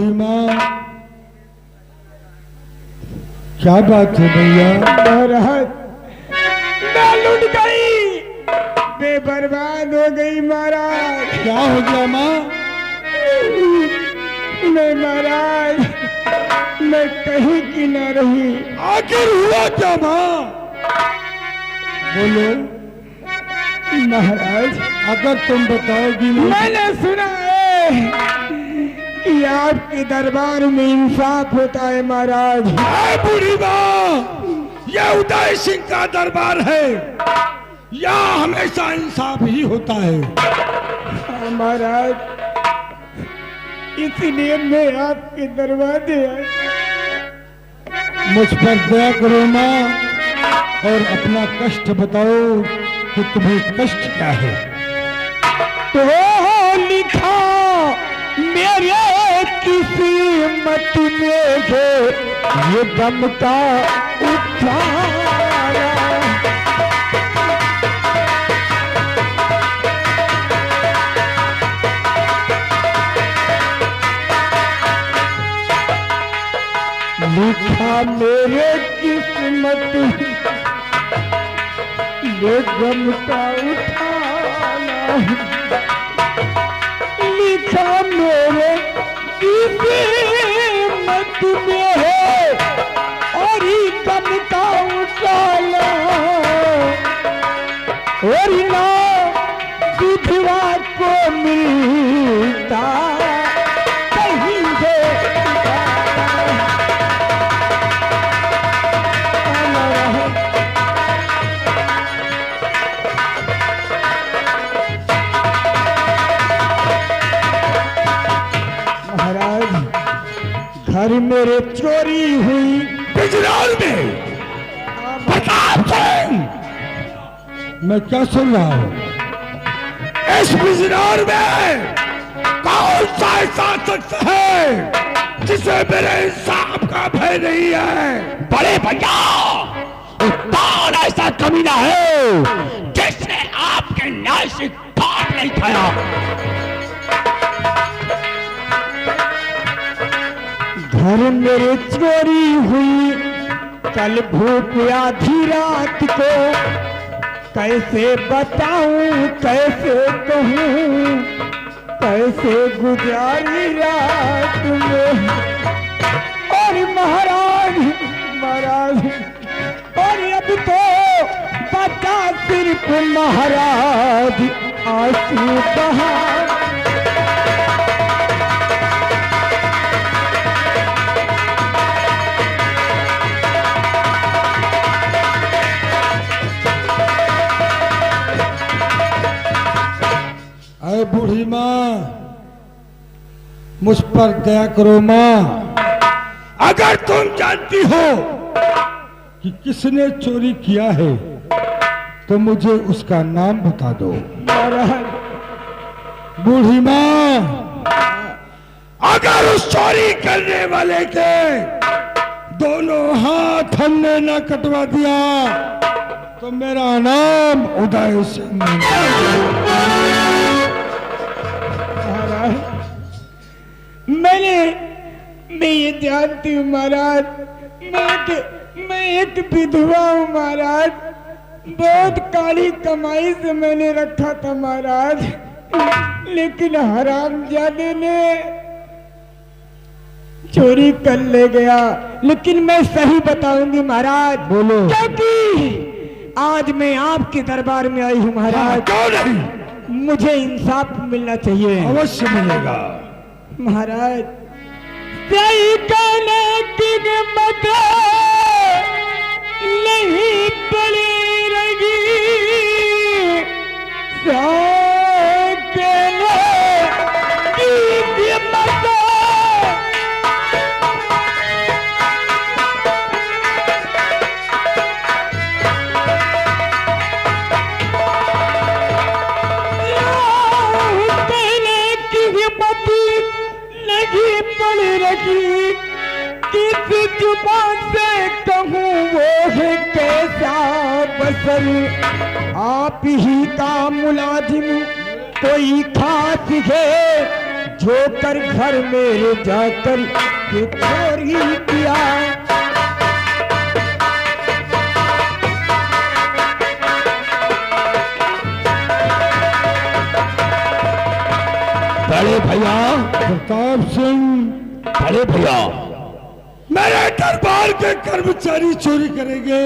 बूढ़ी माँ, क्या बात है भैया? महाराज मैं लुट गई, मैं बर्बाद हो गई महाराज। क्या हो गया माँ? मैं महाराज मैं कहीं की न रही। आखिर हुआ क्या माँ? बोलो महाराज। अगर तुम बताओगी मैंने सुना है कि आपके दरबार में इंसाफ होता है महाराज। बूढ़ी माँ, यह उदय सिंह का दरबार है, यहाँ हमेशा इंसाफ ही होता है। हाँ महाराज, इसलिए मैं आपके दरवाजे मुझ पर दया करो माँ और अपना कष्ट बताओ कि तुम्हें कष्ट क्या है। तो लिखा मेरे किस्मत में है ये दम का उठाना। लिखा मेरे किस्मत ये गम का उठाना। लिखा मेरे किस्मत में है और ही गम का उठाना। और ना विधवा को मिलता कहीं से। घर मेरे चोरी हुई बिजनौर में। प्रताप सिंह, मैं क्या सुन रहा हूँ? इस बिजनौर में कौन सा ऐसा शख्स है जिसे मेरे इंसाफ का भय नहीं है? बड़े भैया, कौन ऐसा कमीना है जिसने आपके न्याय से काट नहीं खाया? घर मेरे चोरी हुई कल भूख आधी रात को। कैसे बताऊं कैसे कहूं कैसे गुजारी रात में। और महाराज और अब तो बता सिर्फ महाराज आंसू बहा। अरे बूढ़ी माँ, मुझ पर दया करो माँ। अगर तुम जानती हो कि किसने चोरी किया है तो मुझे उसका नाम बता दो। बूढ़ी माँ, अगर उस चोरी करने वाले के दोनों हाथ हमने न कटवा दिया तो मेरा नाम उदय सिंह। मैं ये जानती हूँ महाराज, मैं एक विधवा हूँ महाराज। बहुत काली कमाई से मैंने रखा था महाराज, लेकिन हरामजादे ने चोरी कर ले गया। लेकिन मैं सही बताऊंगी महाराज। बोलो। क्योंकि आज मैं आपके दरबार में आई हूँ महाराज। क्यों नहीं? मुझे इंसाफ मिलना चाहिए। अवश्य मिलेगा महाराज। सही कहने की हिम्मत नहीं पड़ेगी, सही कहने की हिम्मत नहीं पड़ रही। किस जुबान से कहूँ वो है कैसा बसर। आप ही का मुलाजिम कोई खास है जोकर घर मेरे जाकर के चोरी किया। बड़े भैया प्रताप सिंह, बड़े भैया मेरे दरबार के कर्मचारी चोरी करेंगे,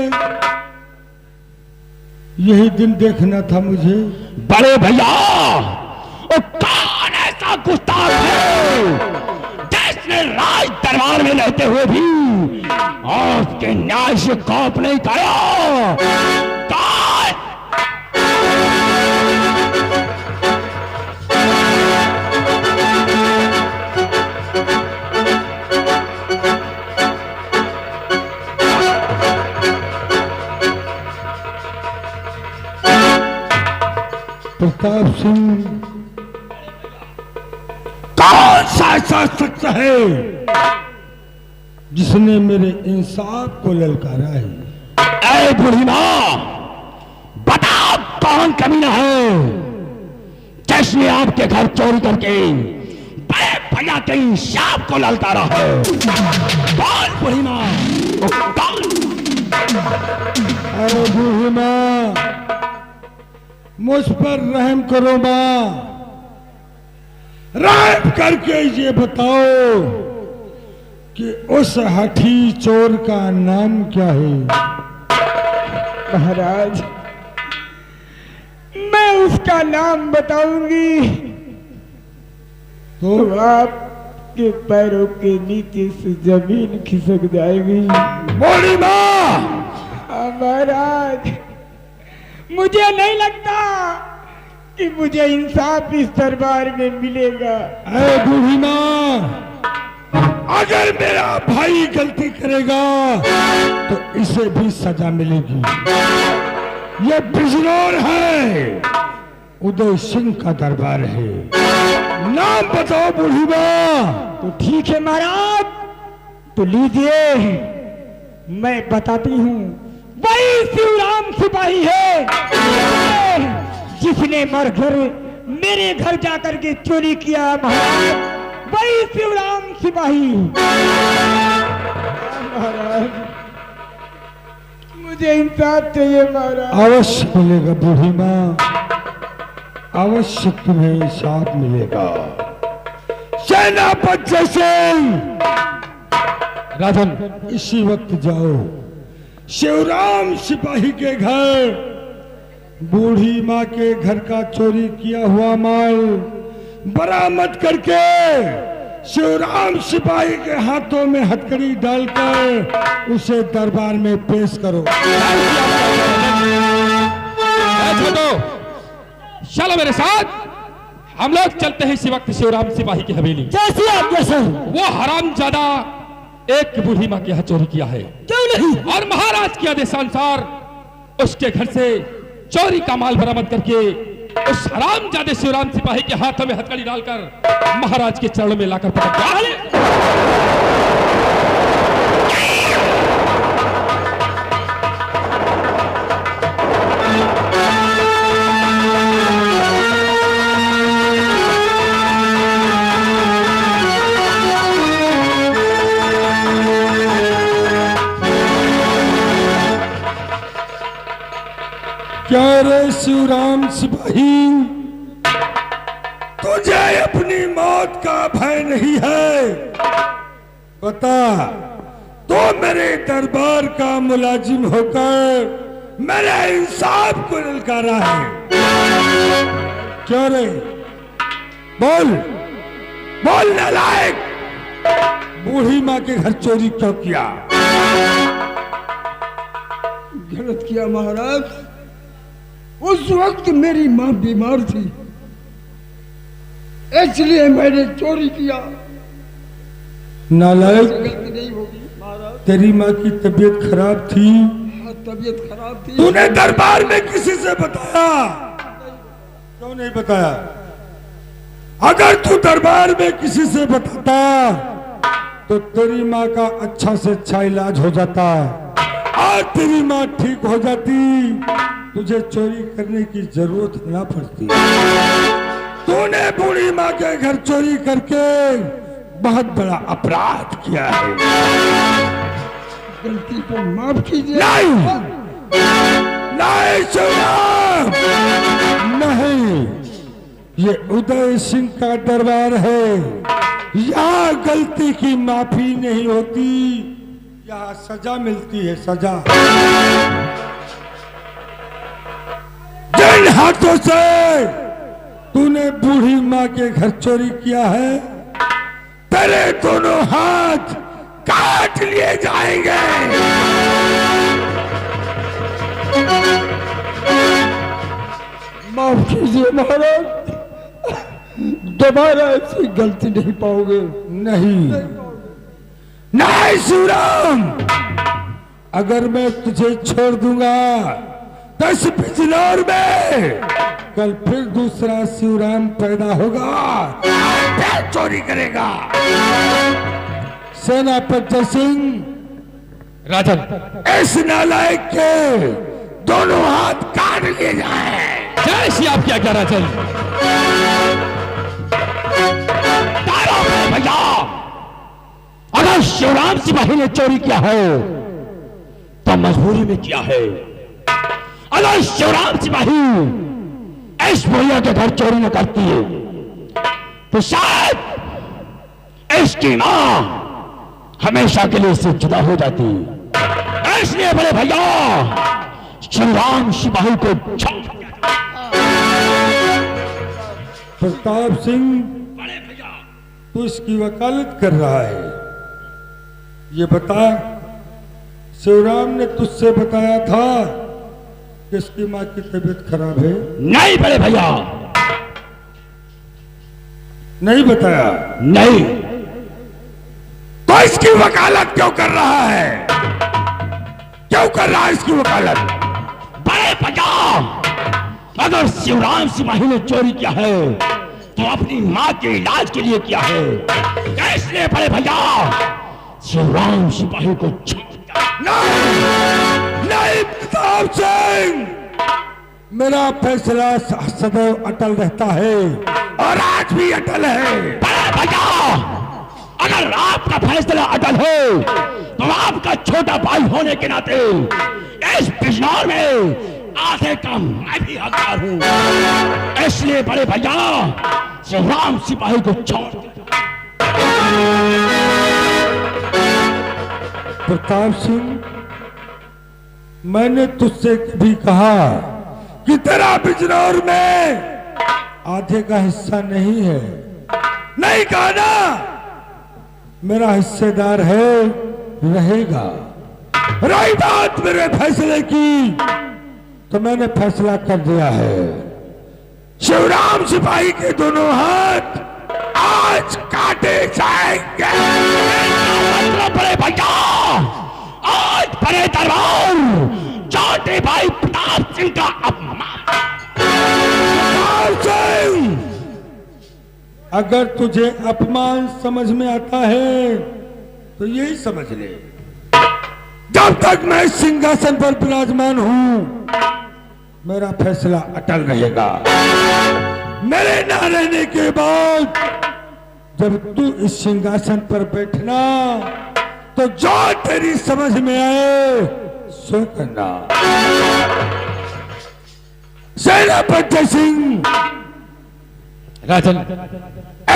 यही दिन देखना था मुझे। बड़े भैया वो कौन ऐसा गुस्ताख है जिसने राज दरबार में रहते हुए भी और उसके न्याय से खौफ नहीं खाया? प्रताप सिंह कौन सा ऐसा शख्स है जिसने मेरे इंसाफ को ललकारा है? ऐ बूढ़ी मां, बताओ कौन कमीना है जिसने आपके घर चोरी करके बड़े भैया के इंसाफ को ललकारा है? कौन बूढ़ी मां? कौन? अरे बूढ़ी मां, मुझ पर रहम करो मां, रहम करके ये बताओ कि उस हठी चोर का नाम क्या है? महाराज, मैं उसका नाम बताऊंगी तो आपके पैरों के नीचे से जमीन खिसक जाएगी। बूढ़ी मां! महाराज, मुझे नहीं लगता कि मुझे इंसाफ इस दरबार में मिलेगा। ऐ बूढ़ी मां, अगर मेरा भाई गलती करेगा तो इसे भी सजा मिलेगी। ये बिजनौर है, उदय सिंह का दरबार है। नाम बताओ बूढ़ी मां। तो ठीक है महाराज, तो लीजिए मैं बताती हूँ। वही शिवराम सिपाही है जिसने मरकर मेरे घर जाकर के चोरी किया। महाराज, वही शिवराम सिपाही। महाराज, मुझे इंसाफ चाहिए महाराज। अवश्य मिलेगा बूढ़ी मां, अवश्य तुम्हें इंसाफ मिलेगा। सेनापति सिंह, राजन इसी वक्त जाओ शिवराम सिपाही के घर बूढ़ी माँ के घर का चोरी किया हुआ माल बरामद करके शिवराम सिपाही के हाथों में हथकड़ी डालकर उसे दरबार में पेश करो। चलो मेरे साथ, हम लोग चलते हैं इसी वक्त शिवराम सिपाही की हवेली। जैसी आज्ञा सर। वो हरामजादा एक बूढ़ी माँ के यहाँ चोरी किया है। क्यों नहीं? और महाराज के आदेशानुसार उसके घर से चोरी का माल बरामद करके उस हरामजादे शिवराम सिपाही के हाथों में हथकड़ी डालकर महाराज के चरणों में लाकर पटक दिया। क्या रे शिवराम सिपाही, तुझे अपनी मौत का भय नहीं है? बता, तो मेरे दरबार का मुलाजिम होकर मेरे इंसाफ को ललकारा है। क्या रे, बोल बोल नालायक, बूढ़ी माँ के घर चोरी क्यों किया? गलत किया महाराज, उस वक्त मेरी माँ बीमार थी, इसलिए मैंने चोरी किया। नालायक, गलती नहीं होगी महाराज। तेरी माँ की तबीयत खराब थी? हाँ, तबीयत खराब थी। तूने दरबार में किसी से बताया? क्यों नहीं बताया? अगर तू दरबार में किसी से बताता तो तेरी माँ का अच्छा से अच्छा इलाज हो जाता और तेरी माँ ठीक हो जाती, तुझे चोरी करने की जरूरत ना पड़ती। तूने बूढ़ी माँ के घर चोरी करके बहुत बड़ा अपराध किया है। गलती को माफ कीजिए। नहीं, नहीं शिवराम, नहीं, ये उदय सिंह का दरबार है। यहाँ गलती की माफी नहीं होती, यहाँ सजा मिलती है, सजा। जिन हाथों से तूने बूढ़ी माँ के घर चोरी किया है, तेरे दोनों हाथ काट लिए जाएंगे। माफ कीजिए महाराज, दोबारा ऐसी गलती नहीं पाओगे। नहीं, नहीं शिवराम, अगर मैं तुझे छोड़ दूंगा तो इस बिजनौर में कल फिर दूसरा शिवराम पैदा होगा, फिर चोरी करेगा। सेनापति सिंह, राजन, इस नालायक के दोनों हाथ काट लिए जाए। जय श्री आपकी आज्ञा राजन। भैया, अगर शिवराम सिपाही ने चोरी किया है तो मजबूरी में किया है। अगर शिवराम सिपाही इस भैया के घर चोरी न करती है तो शायद इसकी मां हमेशा के लिए इससे जुदा हो जाती। इसलिए बड़े भैया शिवराम सिपाही को प्रताप सिंह, तू इसकी वकालत कर रहा है। ये बता, शिवराम ने तुझसे बताया था कि इसकी माँ की तबीयत खराब है? नहीं बड़े भैया, नहीं बताया। नहीं। तो इसकी वकालत क्यों कर रहा है? क्यों कर रहा है इसकी वकालत? बड़े भैया, अगर शिवराम सिपाही ने चोरी किया है तो अपनी मां के इलाज के लिए किया है। इसलिए बड़े भैया शिवराम सिपाही को नहीं, नहीं प्रताप सिंह, मेरा फैसला सदैव अटल रहता है और आज भी अटल है। बड़े भैया, अगर आपका फैसला अटल है तो आपका छोटा भाई होने के नाते इस बिजनौर में आधे का मैं भी हकदार हूं। इसलिए बड़े भैया शिवराम सिपाही को छोड़। प्रताप सिंह, मैंने तुझसे कभी कहा कि तेरा बिजनौर में आधे का हिस्सा नहीं है? नहीं कहा ना? मेरा हिस्सेदार है, रहेगा। रही बात मेरे फैसले की, तो मैंने फैसला कर दिया है। शिवराम सिपाही के दोनों हाथ आज काटे जाएंगे। बड़े भैया, आज बड़े दरबार छोटे भाई प्रताप सिंह का अपमान। अगर तुझे अपमान समझ में आता है तो यही समझ ले, जब तक मैं सिंहासन पर विराजमान हूं मेरा फैसला अटल रहेगा। मेरे ना रहने के बाद जब तू इस सिंहासन पर बैठना तो जो तेरी समझ में आए सो करना। सेनापति सिंह, राजन,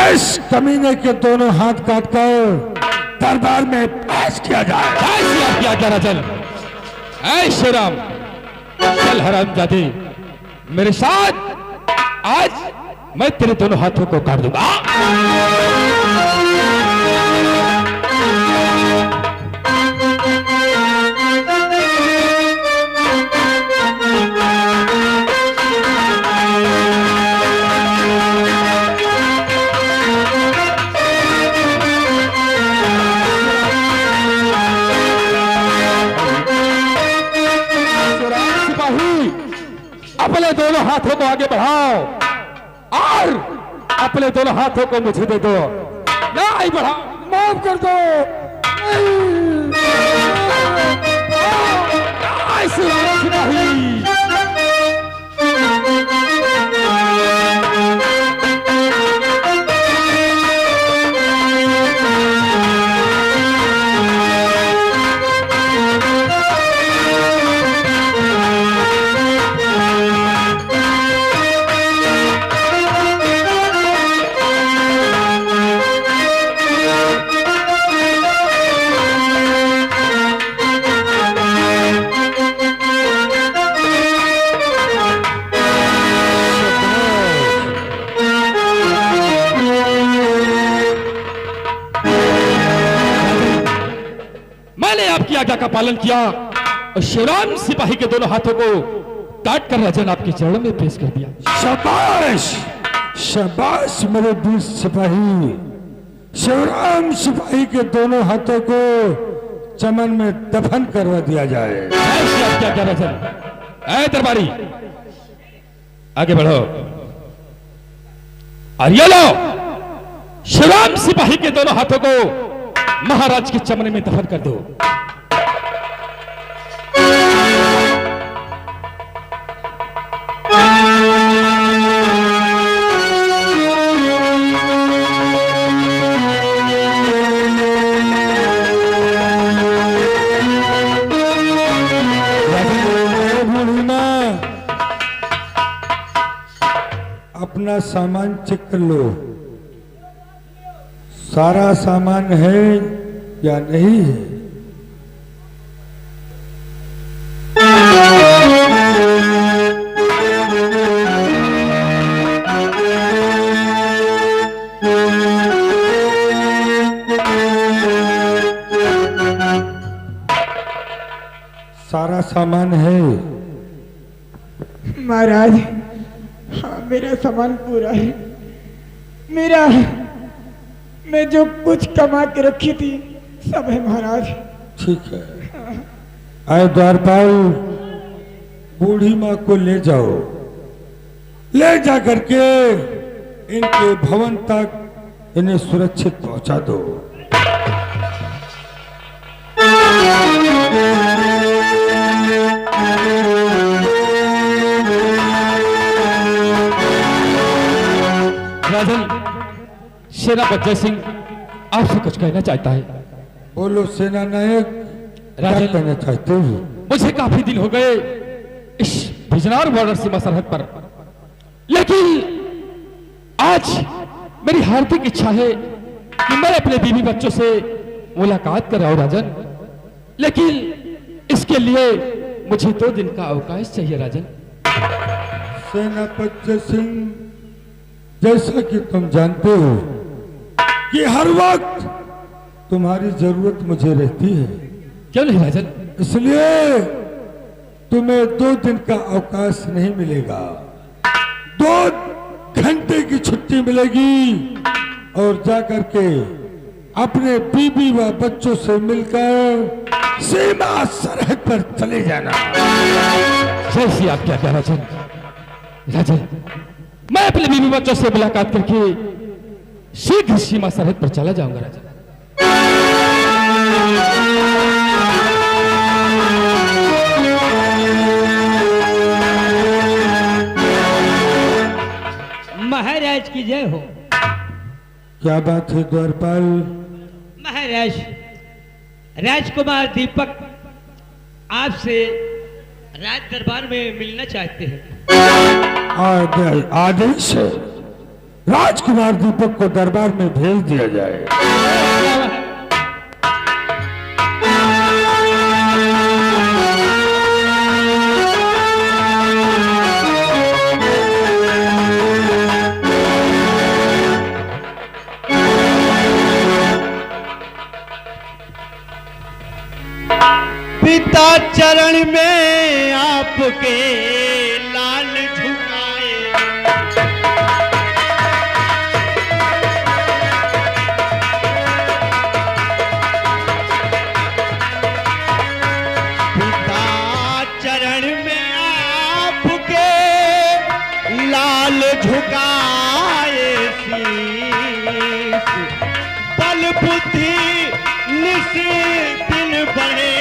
इस कमीने के दोनों हाथ काटकर दरबार में पेश किया जाए। जय श्री आपकी आज्ञा राजन। ऐ शिवराम, चल हरामजादे, मेरे साथ आज मैं तेरे दोनों हाथों को काट दूंगा। अपने दोनों हाथों को आगे बढ़ाओ और अपने दोनों हाथों को मुझे दे दो। नहीं बढ़ाओ, माफ कर दो। नहीं। मैंने आपकी आज्ञा का पालन किया और शिवराम सिपाही के दोनों हाथों को काट कर राजन आपके चरणों में पेश कर दिया। शाबाश शाबाश मेरे वीर सिपाही। शिवराम सिपाही के दोनों हाथों को चमन में दफन करवा दिया जाए। ऐसी आपकी आज्ञा राजन। ऐ दरबारी आगे बढ़ो और ये लो शिवराम सिपाही के दोनों हाथों को महाराज के चमन में दफन कर दो। अपना सामान चेक कर लो, सारा सामान है या नहीं है। सारा सामान है महाराज। हाँ, मेरा सामान पूरा है। मेरा मैं जो कुछ कमा के रखी थी सब है महाराज। ठीक है। आए द्वारपाल, बूढ़ी माँ को ले जाओ, ले जा करके इनके भवन तक इन्हें सुरक्षित पहुंचा दो। राजन, सेनापति जय सिंह आपसे कुछ कहना चाहता है। बोलो सेना नायक, क्या राजन, कहना चाहते हो? मुझे काफी दिन हो गए इस बिजनौर बॉर्डर सीमा सरहद पर, लेकिन आज मेरी हार्दिक इच्छा है कि मैं अपने बीवी बच्चों से मुलाकात कर रहा हूं राजन, लेकिन इसके लिए मुझे 2 दिन का अवकाश चाहिए राजन। सेनापति जय सिंह, जैसा कि तुम जानते हो कि हर वक्त तुम्हारी जरूरत मुझे रहती है। क्यों नहीं राजन? इसलिए तुम्हें 2 दिन का अवकाश नहीं मिलेगा, 2 घंटे की छुट्टी मिलेगी और जाकर के अपने बीबी व बच्चों से मिलकर सीमा सरहद पर चले जाना। जैसी आप क्या राजन। राजन, मैं अपने बीवी बच्चों से मुलाकात करके शीघ्र सीमा सरहद पर चला जाऊंगा राजन। महाराज की जय हो। क्या बात है द्वारपाल? महाराज, राजकुमार दीपक आपसे राज दरबार में मिलना चाहते हैं। आदेश है, राजकुमार दीपक को दरबार में भेज दिया जाए। पिता चरण में आपके लाल झुकाए, पिता चरण में आपके लाल झुकाए शीश, बल बुद्धि निस दिन बढ़े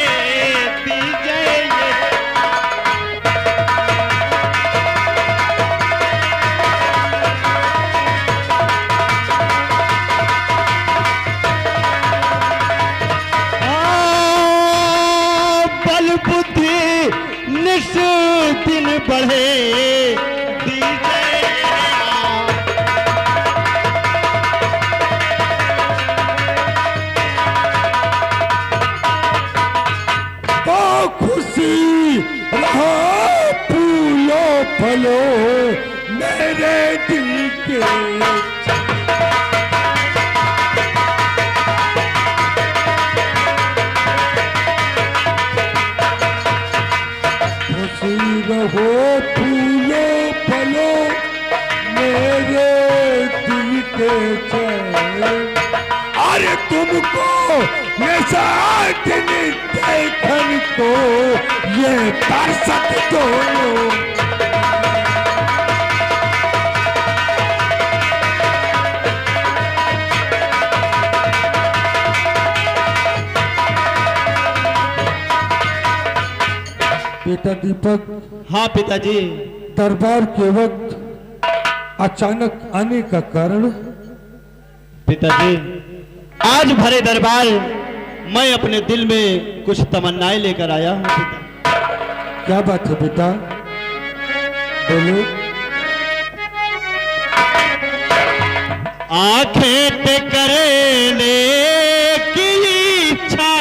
दिन बढ़े दीजिए। तो खुशी रहो फूलो फलो मेरे दिल के। ये साधनी देखन को ये दर्शक दोनों। बेटा दीपक, हाँ पिताजी। दरबार के वक्त अचानक आने का कारण? पिताजी, आज भरे दरबार मैं अपने दिल में कुछ तमन्नाएं लेकर आया हूँ पिता। क्या बात है बेटा, बोलो। आंखें पे करने की इच्छा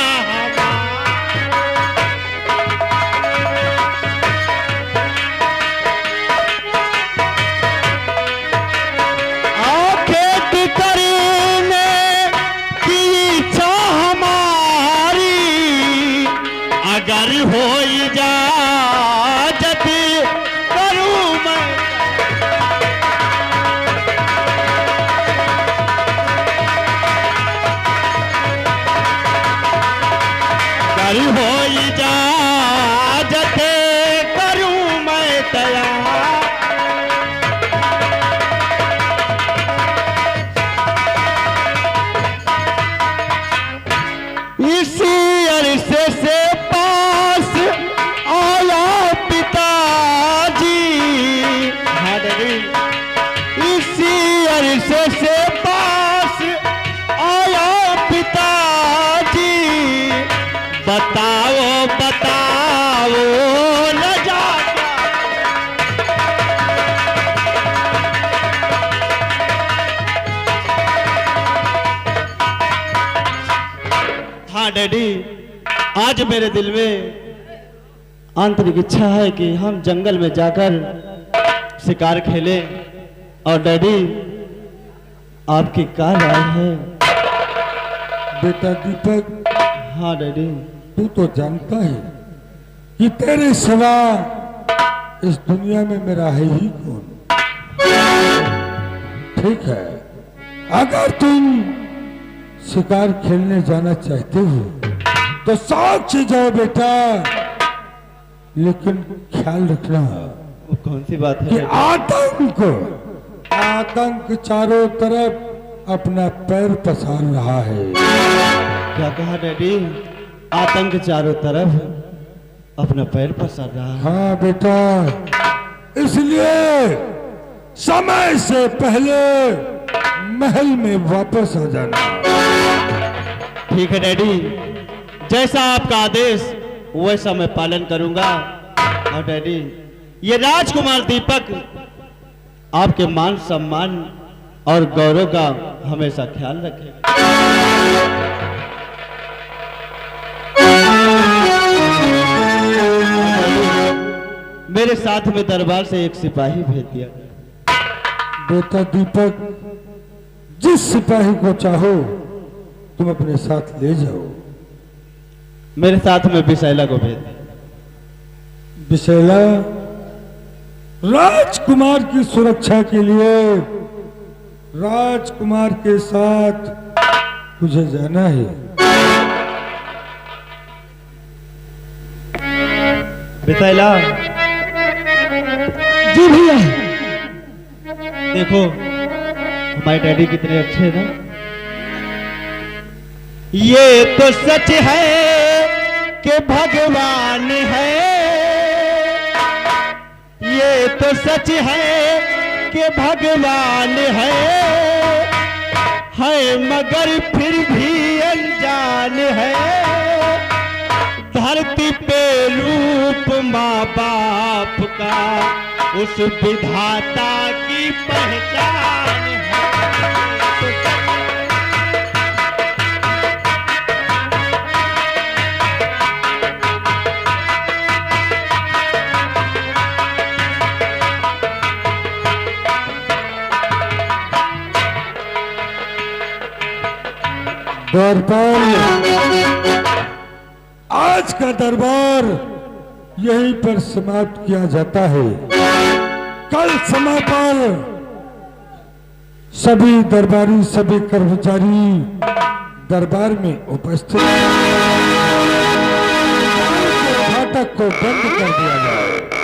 अगर हो इजाजत करूं मैं, अगर हो इजाजत करूं मैं तैयार। इसी अरसे से इसी अरसे से पास आया पिताजी, बताओ बताओ न जाता। हाँ डैडी, आज मेरे दिल में आंतरिक इच्छा है कि हम जंगल में जाकर शिकार खेलें। और डैडी, आपकी क्या राय है? बेटा दीपक, हाँ डैडी। तू तो जानता है कि तेरे सिवा इस दुनिया में मेरा है ही कौन। ठीक है, अगर तुम शिकार खेलने जाना चाहते हो तो साक्षी जाओ बेटा, लेकिन ख्याल रखना वो कौन सी बात है कि आतंक चारों तरफ अपना पैर पसार रहा है। क्या कहा डैडी? आतंक चारों तरफ अपना पैर पसार रहा है? हाँ बेटा, इसलिए समय से पहले महल में वापस आ जाना। ठीक है डैडी, जैसा आपका आदेश वैसा मैं पालन करूंगा। और डैडी, ये राजकुमार दीपक आपके मान सम्मान और गौरव का हमेशा ख्याल रखें। मेरे साथ में दरबार से एक सिपाही भेज दिया। बेटा दीपक, जिस सिपाही को चाहो तुम अपने साथ ले जाओ। मेरे साथ में विशैला को भेज दिया। विशैला, राजकुमार की सुरक्षा के लिए राजकुमार के साथ तुझे जाना है। विशैला, जी भैया। देखो हमारे डैडी कितने अच्छे हैं ना। ये तो सच है कि भगवान है, ये तो सच है कि भगवान है मगर फिर भी अनजान है। धरती पे रूप माँ बाप का उस विधाता की पहचान है। दरबार, आज का दरबार यहीं पर समाप्त किया जाता है। कल समय पर सभी दरबारी, सभी कर्मचारी दरबार में उपस्थित फाटक को बंद कर दिया जाए।